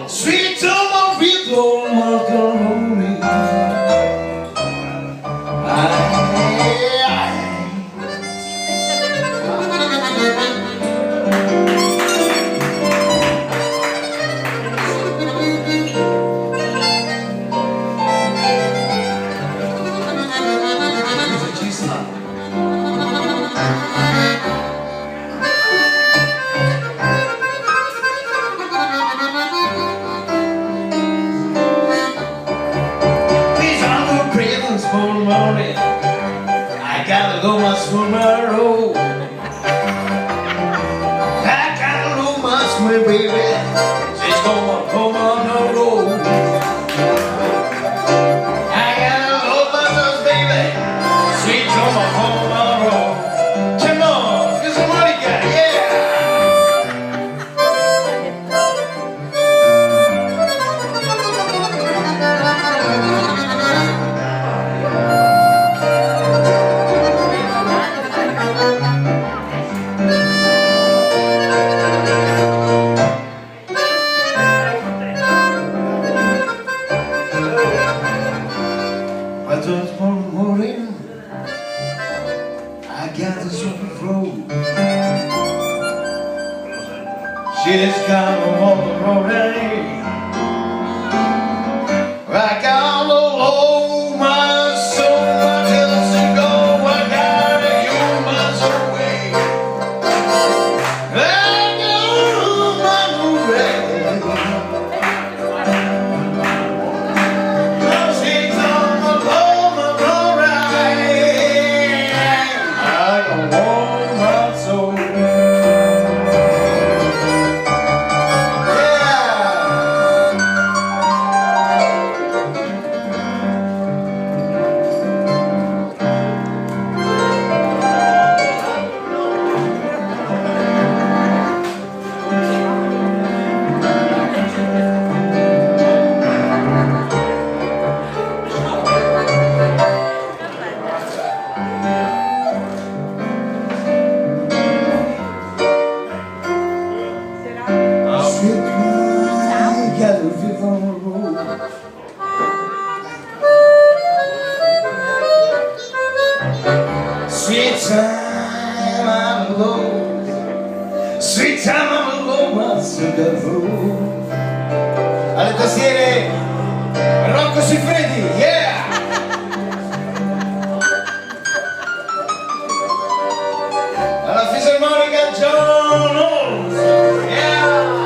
Sweet summer rhythm of glory. I gotta go my swimmer road. I gotta go my swim, baby. She's going home on the road. I gotta go my swim, baby. She's going home on the road. Come on, get some money, guy, yeah. I got the super flow. She's got a woman already. I got all over my soul. I tell her to go. I gotta use my soul away. I got my way. She's on the low, alright. I got all my soul. Sweet time I'm alone. Sweet time I'm alone. What's in the room? Alle tastiere Rocco Siffredi, yeah! Alla fisarmonica John Olson, yeah!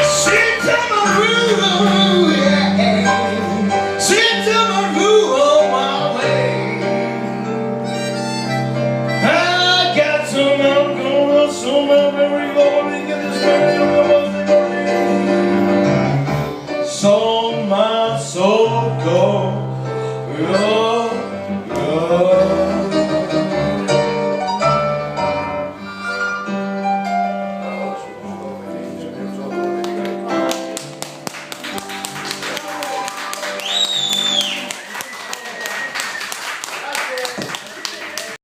Sweet time I'm alone, yeah! Sweet time I'm on my way. I got some alcohol, some